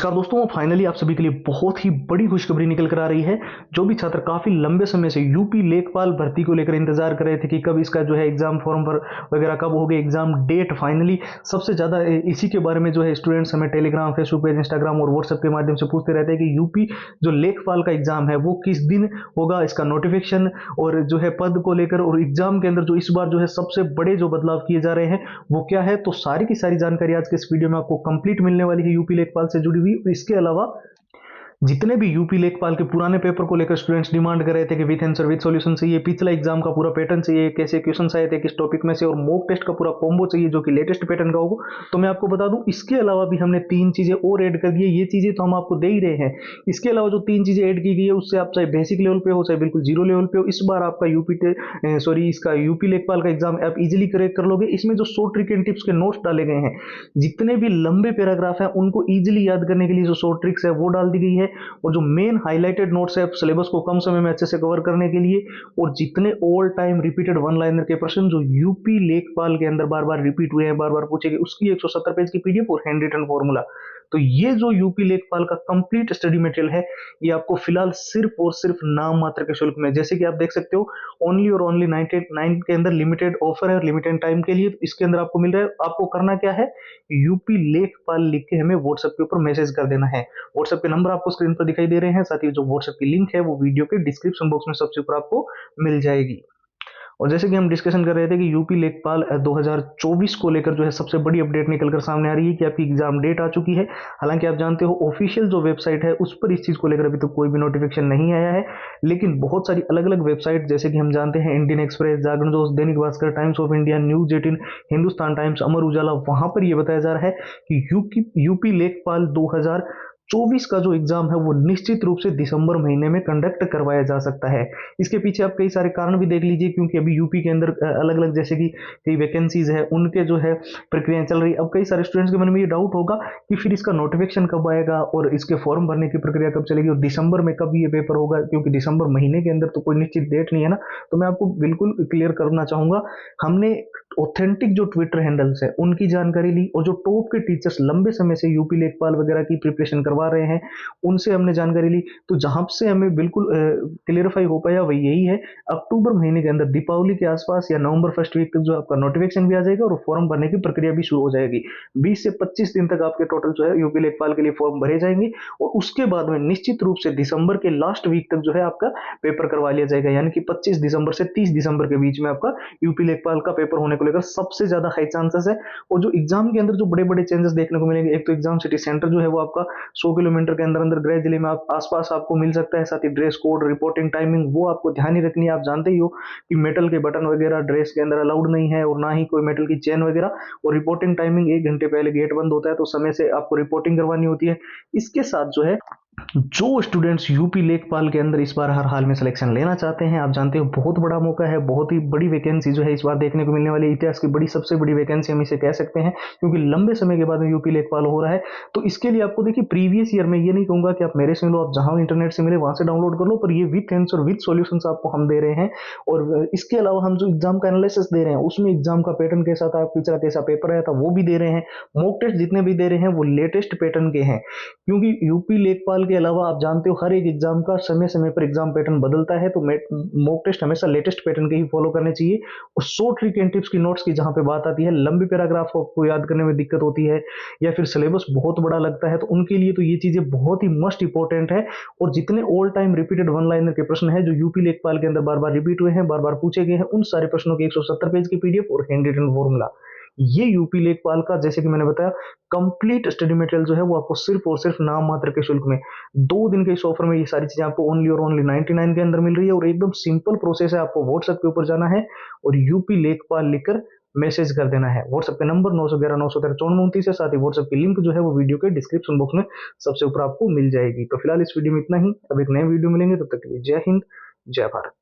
नमस्कार दोस्तों, फाइनली आप सभी के लिए बहुत ही बड़ी खुशखबरी निकल कर आ रही है। जो भी छात्र काफी लंबे समय से यूपी लेखपाल भर्ती को लेकर इंतजार कर रहे थे कि कब इसका जो है एग्जाम फॉर्म पर वगैरह कब होगी एग्जाम डेट, फाइनली सबसे ज्यादा इसी के बारे में जो है स्टूडेंट्स हमें टेलीग्राम, फेसबुक पेज, इंस्टाग्राम और व्हाट्सएप के माध्यम से पूछते रहते हैं कि यूपी जो लेखपाल का एग्जाम है वो किस दिन होगा, इसका नोटिफिकेशन और जो है पद को लेकर और एग्जाम के अंदर जो इस बार जो है सबसे बड़े जो बदलाव किए जा रहे हैं वो क्या है। तो सारी की सारी जानकारी आज के इस वीडियो में आपको कंप्लीट मिलने वाली है यूपी लेखपाल से जुड़ी हुई। इसके अलावा जितने भी यूपी लेखपाल के पुराने पेपर को लेकर स्टूडेंट्स डिमांड कर रहे थे कि विथ आंसर विथ सॉल्यूशन चाहिए, पिछला एग्जाम का पूरा पैटर्न चाहिए, कैसे क्वेश्चन आए थे किस टॉपिक में से, और मॉक टेस्ट का पूरा कॉम्बो चाहिए जो कि लेटेस्ट पैटर्न का होगा, तो मैं आपको बता दूं इसके अलावा भी हमने 3 चीजें और ऐड कर दी है। ये चीजें तो हम आपको दे ही रहे हैं, इसके अलावा जो 3 चीजें ऐड की गई है उससे आप चाहे बेसिक लेवल पे हो चाहे बिल्कुल जीरो लेवल पे हो, इस बार आपका इसका यूपी लेखपाल का एग्जाम आप इजिली करेक्ट कर लोगे। इसमें जो शॉर्ट ट्रिक एंड टिप्स के नोट्स डाले गए हैं, जितने भी लंबे पैराग्राफ है उनको इजिली याद करने के लिए जो शॉर्ट ट्रिक्स है वो डाल दी गई है, और जो मेन हाइलाइटेड नोट्स है सिलेबस को कम समय में अच्छे से कवर करने के लिए, और जितने all time repeated one liner के प्रश्न जो यूपी लेखपाल के अंदर बार बार रिपीट हुए हैं, बार बार पूछे गए, उसकी 170 पेज की पीडीएफ और हैंड रिटन फॉर्मूला। तो ये जो यूपी लेखपाल का कंप्लीट स्टडी मटेरियल है ये आपको फिलहाल सिर्फ और सिर्फ नाम मात्र के शुल्क में, जैसे कि आप देख सकते हो ओनली और ओनली 99 के अंदर लिमिटेड ऑफर है, लिमिटेड टाइम के लिए। तो इसके अंदर आपको मिल रहा है, आपको करना क्या है, यूपी लेखपाल लिख के हमें व्हाट्सएप के ऊपर मैसेज कर देना है। व्हाट्सएप के नंबर आपको स्क्रीन पर दिखाई दे रहे हैं, साथ ही जो व्हाट्सएप की लिंक है वो वीडियो के डिस्क्रिप्शन बॉक्स में सबसे ऊपर आपको मिल जाएगी। और जैसे कि हम डिस्कशन कर रहे थे कि यूपी लेखपाल 2024 को लेकर जो है सबसे बड़ी अपडेट निकलकर सामने आ रही है कि आपकी एग्जाम डेट आ चुकी है। हालांकि आप जानते हो ऑफिशियल जो वेबसाइट है उस पर इस चीज को लेकर अभी तक कोई भी नोटिफिकेशन नहीं आया है, लेकिन बहुत सारी अलग अलग वेबसाइट जैसे कि हम जानते हैं इंडियन एक्सप्रेस, जागरण दोस्त, Dainik Bhaskar, Times of India, news 18, Hindustan Times, Amar Ujala, वहां पर यह बताया जा रहा है कि यूपी लेखपाल 2024 का जो एग्जाम है वो निश्चित रूप से दिसंबर महीने में कंडक्ट करवाया जा सकता है। इसके पीछे आप कई सारे कारण भी देख लीजिए, क्योंकि अभी यूपी के अंदर अलग अलग जैसे कि कई वैकेंसीज है उनके जो है प्रक्रियाएं चल रही। अब कई सारे स्टूडेंट्स के मन में ये डाउट होगा कि फिर इसका नोटिफिकेशन कब आएगा और इसके फॉर्म भरने की प्रक्रिया कब चलेगी और दिसंबर में कब ये पेपर होगा, क्योंकि दिसंबर महीने के अंदर तो कोई निश्चित डेट नहीं है ना। तो मैं आपको बिल्कुल क्लियर करना चाहूंगा, हमने ऑथेंटिक जो ट्विटर हैंडल्स है उनकी जानकारी ली, और जो टॉप के टीचर्स लंबे समय से यूपी लेखपाल वगैरह की प्रिपरेशन करवा रहे हैं उनसे हमने जानकारी ली। तो जहां से हमें बिल्कुल क्लियरफाई हो पाया वही यही है, अक्टूबर महीने के अंदर दीपावली के आसपास या नवंबर फर्स्ट वीक तक जो आपका नोटिफिकेशन भी आ जाएगा और फॉर्म भरने की प्रक्रिया भी शुरू हो जाएगी। 20 से 25 दिन तक आपके टोटल जो है यूपी लेखपाल के लिए फॉर्म भरे जाएंगे, और उसके बाद में निश्चित रूप से दिसंबर के लास्ट वीक तक जो है आपका पेपर करवा लिया जाएगा, यानी कि 25 दिसंबर से 30 दिसंबर के बीच में आपका यूपी लेखपाल का पेपर होने को लेकर सबसे ज्यादा हाई चांसेस है। और जो एग्जाम के अंदर जो बड़े बड़े चेंजेस देखने को मिलेंगे, एक तो एग्जाम सिटी सेंटर जो है वो आपका 100 किलोमीटर के अंदर अंदर गृह जिले में आसपास आपको मिल सकता है। साथ ही ड्रेस कोड, रिपोर्टिंग टाइमिंग वो आपको ध्यान ही रखनी है। आप जानते ही हो कि मेटल के बटन वगैरह ड्रेस के अंदर अलाउड नहीं है, और ना ही कोई मेटल की चेन वगैरह, और रिपोर्टिंग टाइमिंग 1 घंटे पहले गेट बंद होता है तो समय से आपको रिपोर्टिंग करवानी होती है। इसके साथ जो है जो स्टूडेंट्स यूपी लेखपाल के अंदर इस बार हर हाल में सिलेक्शन लेना चाहते हैं, आप जानते हो बहुत बड़ा मौका है, बहुत ही बड़ी वैकेंसी जो है इस बार देखने को मिलने वाली, इतिहास की बड़ी सबसे बड़ी वैकेंसी हम इसे कह सकते हैं, क्योंकि लंबे समय के बाद में यूपी लेखपाल हो रहा है। तो इसके लिए आपको देखिए प्रीवियस ईयर में ये नहीं कहूंगा कि आप मेरे से मिलो, आप जहां इंटरनेट से मिले वहां से डाउनलोड कर लो, पर ये विथ आंसर विथ सॉल्यूशंस आपको हम दे रहे हैं। और इसके अलावा हम जो एग्जाम का एनालिसिस दे रहे हैं उसमें एग्जाम का पैटर्न कैसा था, पिछला कैसा पेपर आया था वो भी दे रहे हैं। मॉक टेस्ट जितने भी दे रहे हैं वो लेटेस्ट पैटर्न के हैं, क्योंकि यूपी लेखपाल के अलावा आप जानते हो हर एक एग्जाम का समय समय पर एग्जाम पैटर्न बदलता है, तो मॉक टेस्ट हमेशा लेटेस्ट पैटर्न के ही फॉलो करने चाहिए। और 100 ट्रिक एंड टिप्स की नोट्स की जहां पे बात आती है, लंबी पैराग्राफ को याद करने में दिक्कत होती है या फिर सिलेबस बहुत बड़ा लगता है, तो उनके लिए तो ये चीजें बहुत ही मस्ट इंपॉर्टेंट है। और जितने all time repeated one liner के प्रश्न है जो यूपी लेखपाल के अंदर बार बार रिपीट हुए हैं, बार बार पूछे गए हैं, उन सारे प्रश्नों की 170 पेज की पीडीएफ और हैंड रिटन फॉर्मूला, ये यूपी लेखपाल का जैसे कि मैंने बताया कंप्लीट स्टडी मटेरियल जो है वो आपको सिर्फ और सिर्फ नाम मात्र के शुल्क में 2 दिन के इस ऑफर में ये सारी चीजें आपको ओनली और ओनली 99 के अंदर मिल रही है। और एकदम सिंपल प्रोसेस है, आपको व्हाट्सएप के ऊपर जाना है और यूपी लेखपाल लिखकर मैसेज कर देना है। व्हाट्सएप के नंबर 911 913 5429 है, साथ ही व्हाट्सएप की लिंक जो है वो वीडियो के डिस्क्रिप्शन बॉक्स में सबसे ऊपर आपको मिल जाएगी। तो फिलहाल इस वीडियो में इतना ही, अब एक नए वीडियो मिलेंगे, तब तक के लिए जय हिंद, जय भारत।